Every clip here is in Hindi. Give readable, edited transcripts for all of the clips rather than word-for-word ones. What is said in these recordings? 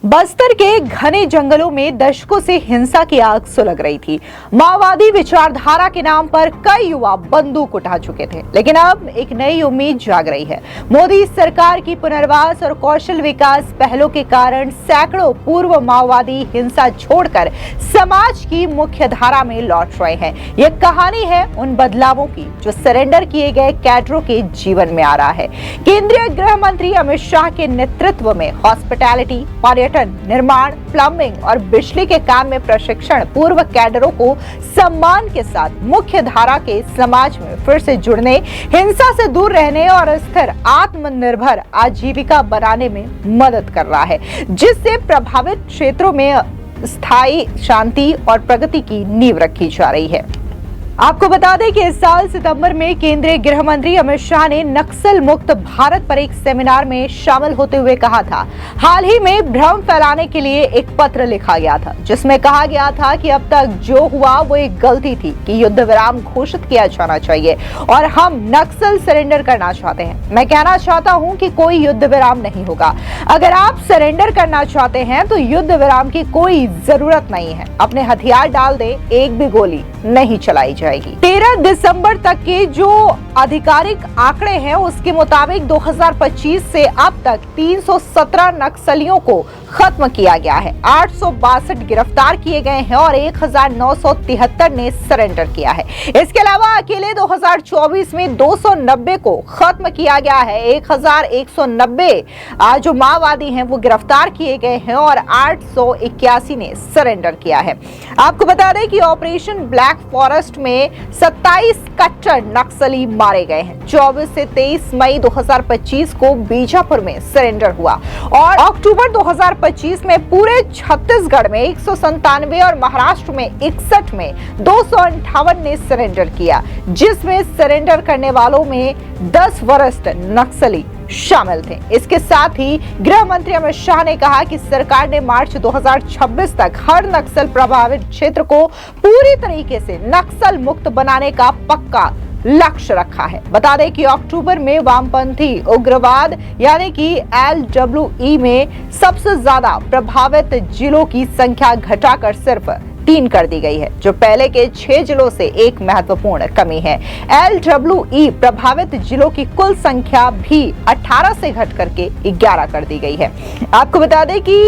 बस्तर के घने जंगलों में दशकों से हिंसा की आग सुलग रही थी। माओवादी विचारधारा के नाम पर कई युवा बंदूक उठा चुके थे, लेकिन अब एक नई उम्मीद जाग रही है। मोदी सरकार की पुनर्वास और कौशल विकास पहलों के कारण सैकड़ों पूर्व माओवादी हिंसा छोड़कर समाज की मुख्य धारा में लौट रहे हैं। यह कहानी है उन बदलावों की जो सरेंडर किए गए कैडरों के जीवन में आ रहा है। केंद्रीय गृह मंत्री अमित शाह के नेतृत्व में हॉस्पिटैलिटी, निर्माण, प्लम्बिंग और बिजली के काम में प्रशिक्षण पूर्व कैडरों को सम्मान के साथ मुख्य धारा के समाज में फिर से जुड़ने, हिंसा से दूर रहने और स्थिर आत्मनिर्भर आजीविका बनाने में मदद कर रहा है, जिससे प्रभावित क्षेत्रों में स्थायी शांति और प्रगति की नींव रखी जा रही है। आपको बता दें कि इस साल सितंबर में केंद्रीय गृह मंत्री अमित शाह ने नक्सल मुक्त भारत पर एक सेमिनार में शामिल होते हुए कहा था, हाल ही में भ्रम फैलाने के लिए एक पत्र लिखा गया था जिसमें कहा गया था कि अब तक जो हुआ वो एक गलती थी कि युद्ध विराम घोषित किया जाना चाहिए और हम नक्सल सरेंडर करना चाहते हैं। मैं कहना चाहता हूं कि कोई युद्ध विराम नहीं होगा। अगर आप सरेंडर करना चाहते हैं तो युद्ध विराम की कोई जरूरत नहीं है। अपने हथियार डाल दें, एक भी गोली नहीं चलाई जाएगी। 13 दिसंबर तक के जो आधिकारिक आंकड़े हैं उसके मुताबिक 2025 से अब तक 317 नक्सलियों को खत्म किया गया है। 862 गिरफ्तार किए गए हैं और 1973 ने सरेंडर किया है। इसके अलावा अकेले 2024 में 290 को खत्म किया गया है। 1190 जो माओवादी हैं वो गिरफ्तार किए गए हैं और 881 ने सरेंडर किया है। आपको बता दें कि ऑपरेशन ब्लैक फॉरेस्ट में 27 कट्टर नक्सली मारे गए हैं। 24 से 23 मई 2025 को बीजापुर में सरेंडर हुआ और अक्टूबर 2025 में पूरे छत्तीसगढ़ में 197 और महाराष्ट्र में 61 में 258 ने सरेंडर किया, जिसमें सरेंडर करने वालों में 10 वरिष्ठ नक्सली शामिल थे। इसके साथ ही गृह मंत्री अमित शाह ने कहा कि सरकार ने मार्च 2026 तक हर नक्सल प्रभावित क्षेत्र को पूरी तरीके से नक्सल मुक्त बनाने का पक्का लक्ष्य रखा है। बता दें कि अक्टूबर में वामपंथी उग्रवाद यानी कि LWE में सबसे ज्यादा प्रभावित जिलों की संख्या घटाकर सिर्फ 3 कर दी गई है, जो पहले के 6 जिलों से एक महत्वपूर्ण कमी है। LWE प्रभावित जिलों की कुल संख्या भी 18 से घट करके 11 कर दी गई है। आपको बता दें कि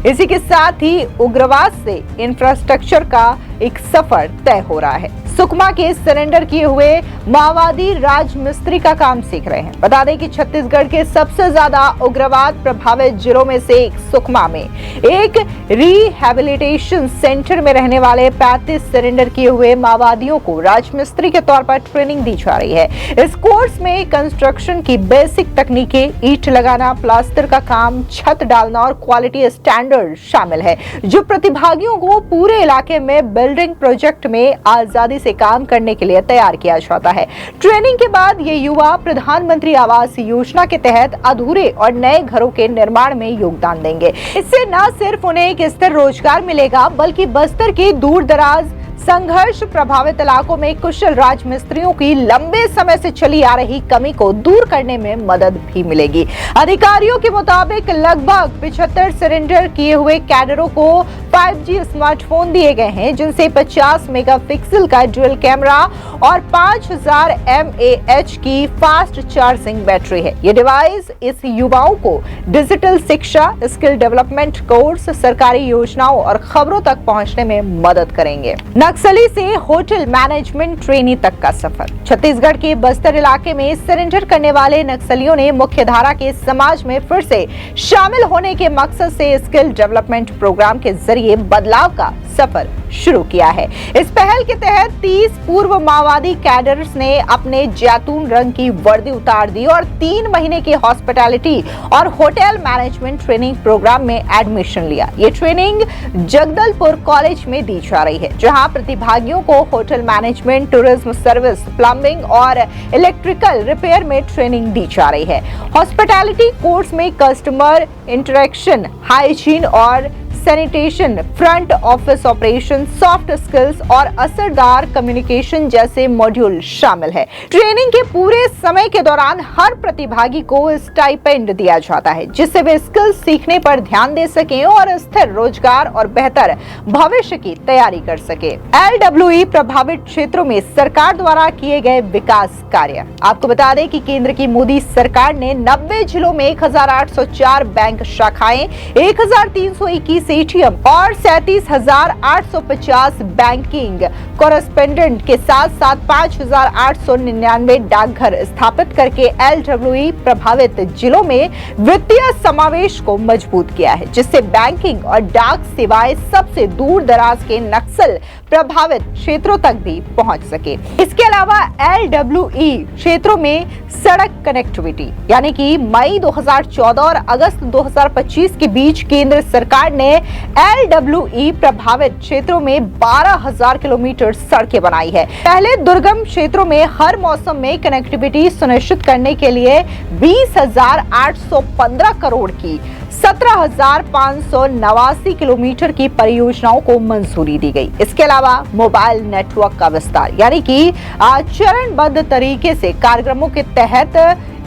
इसी के साथ ही उग्रवाद से इंफ्रास्ट्रक्चर का एक सफर तय हो रहा है। सुकमा के सरेंडर किए हुए माओवादी राजमिस्त्री का काम सीख रहे हैं। बता दें कि छत्तीसगढ़ के सबसे ज्यादा उग्रवाद प्रभावित जिलों में से एक सुकमा में एक रिहैबिलिटेशन सेंटर में रहने वाले 35 सरेंडर किए हुए माओवादियों को राजमिस्त्री के तौर पर ट्रेनिंग दी जा रही है। इस कोर्स में कंस्ट्रक्शन की बेसिक तकनीकें, ईंट लगाना, प्लास्टर का काम, छत डालना और क्वालिटी स्टैंडर्ड शामिल है, जो प्रतिभागियों को पूरे इलाके में बिल्डिंग प्रोजेक्ट में आजादी से काम करने के लिए तैयार किया जाता है। ट्रेनिंग के बाद ये युवा प्रधानमंत्री आवास योजना के तहत अधूरे और नए घरों के निर्माण में योगदान देंगे। इससे न सिर्फ उन्हें एक स्थिर रोजगार मिलेगा, बल्कि बस्तर के दूर दराज संघर्ष प्रभावित इलाकों में कुशल राजमिस्त्रियों की लंबे समय से चली आ रही कमी को दूर करने में मदद भी मिलेगी। अधिकारियों के मुताबिक लगभग 75 सरेंडर किए हुए कैडरों को 5G स्मार्टफोन दिए गए हैं, जिनसे 50 मेगापिक्सल का डुअल कैमरा और 5000 mAh की फास्ट चार्जिंग बैटरी है। ये डिवाइस इस युवाओं को डिजिटल शिक्षा, स्किल डेवलपमेंट कोर्स, सरकारी योजनाओं और खबरों तक पहुंचने में मदद करेंगे। नक्सली से होटल मैनेजमेंट ट्रेनी तक का सफर। छत्तीसगढ़ के बस्तर इलाके में सरेंडर करने वाले नक्सलियों ने मुख्य धारा के समाज में फिर से शामिल होने के मकसद से स्किल डेवलपमेंट प्रोग्राम के जरिए बदलाव का सफर शुरू किया है। इस पहल के तहत 30 पूर्व माओवादी कैडर्स ने अपने जैतून रंग की वर्दी उतार दी और 3 महीने की हॉस्पिटैलिटी और होटल मैनेजमेंट ट्रेनिंग प्रोग्राम में एडमिशन लिया। ये ट्रेनिंग जगदलपुर कॉलेज में दी जा रही है, जहां प्रतिभागियों को hotel management, tourism service, plumbing और इलेक्ट्रिकल रिपेयर में ट्रेनिंग दी जा रही है। हॉस्पिटैलिटी कोर्स में कस्टमर इंटरेक्शन, हाइजीन और sanitation, front office operation, soft skills और असरदार कम्युनिकेशन जैसे मॉड्यूल शामिल है। ट्रेनिंग के पूरे समय के दौरान हर प्रतिभागी को स्टाइपेंड दिया जाता है, जिससे वे स्किल्स सीखने पर ध्यान दे सकें और स्थिर रोजगार और बेहतर भविष्य की तैयारी कर सके। LWE प्रभावित क्षेत्रों में सरकार द्वारा किए गए विकास कार्य। आपको बता दें कि केंद्र की मोदी सरकार ने 90 जिलों में 1804 बैंक शाखाएं, 1321 ATM और 37,850 बैंकिंग कॉरेस्पोंडेंट के साथ साथ 5,899 डाकघर स्थापित करके LWE प्रभावित जिलों में वित्तीय समावेश को मजबूत किया है, जिससे बैंकिंग और डाक सेवाएं सबसे दूर दराज के नक्सल प्रभावित क्षेत्रों तक भी पहुंच सके। इसके अलावा LWE क्षेत्रों में सड़क कनेक्टिविटी यानी कि मई 2014 और अगस्त 2025 के बीच केंद्र सरकार ने LWE प्रभावित क्षेत्रों में 12,000 किलोमीटर सड़कें बनाई है। पहले दुर्गम क्षेत्रों में हर मौसम में कनेक्टिविटी सुनिश्चित करने के लिए 20,815 करोड़ की 17,589 किलोमीटर की परियोजनाओं को मंजूरी दी गई। इसके अलावा मोबाइल नेटवर्क का विस्तार यानी कि चरणबद्ध तरीके से कार्यक्रमों के तहत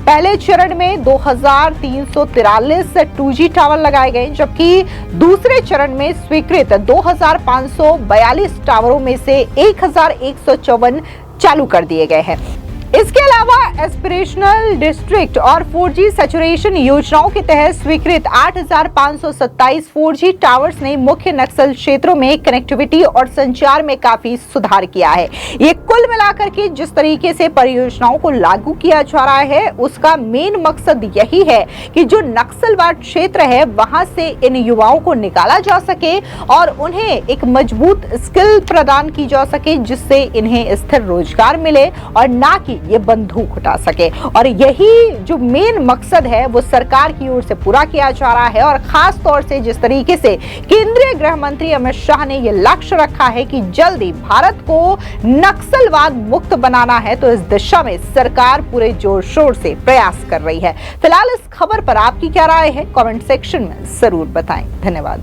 पहले चरण में 2,343 2G टावर लगाए गए, जबकि दूसरे चरण में स्वीकृत 2,542 टावरों में से 1,154 चालू कर दिए गए हैं। इसके अलावा एस्पिरेशनल डिस्ट्रिक्ट और 4G सैचुरेशन योजनाओं के तहत स्वीकृत 8,527 4G टावर्स ने मुख्य नक्सल क्षेत्रों में कनेक्टिविटी और संचार में काफी सुधार किया है। ये कुल मिलाकर के जिस तरीके से परियोजनाओं को लागू किया जा रहा है, उसका मेन मकसद यही है कि जो नक्सलवाद क्षेत्र है वहां से इन युवाओं को निकाला जा सके और उन्हें एक मजबूत स्किल प्रदान की जा सके, जिससे इन्हें स्थिर रोजगार मिले और ना कि ये बंदूक उठा सके। और यही जो मेन मकसद है वो सरकार की ओर से पूरा किया जा रहा है। और खास तौर से जिस तरीके से केंद्रीय गृह मंत्री अमित शाह ने ये लक्ष्य रखा है कि जल्दी भारत को नक्सलवाद मुक्त बनाना है, तो इस दिशा में सरकार पूरे जोर शोर से प्रयास कर रही है। फिलहाल इस खबर पर आपकी क्या राय है, कमेंट सेक्शन में जरूर बताएं। धन्यवाद।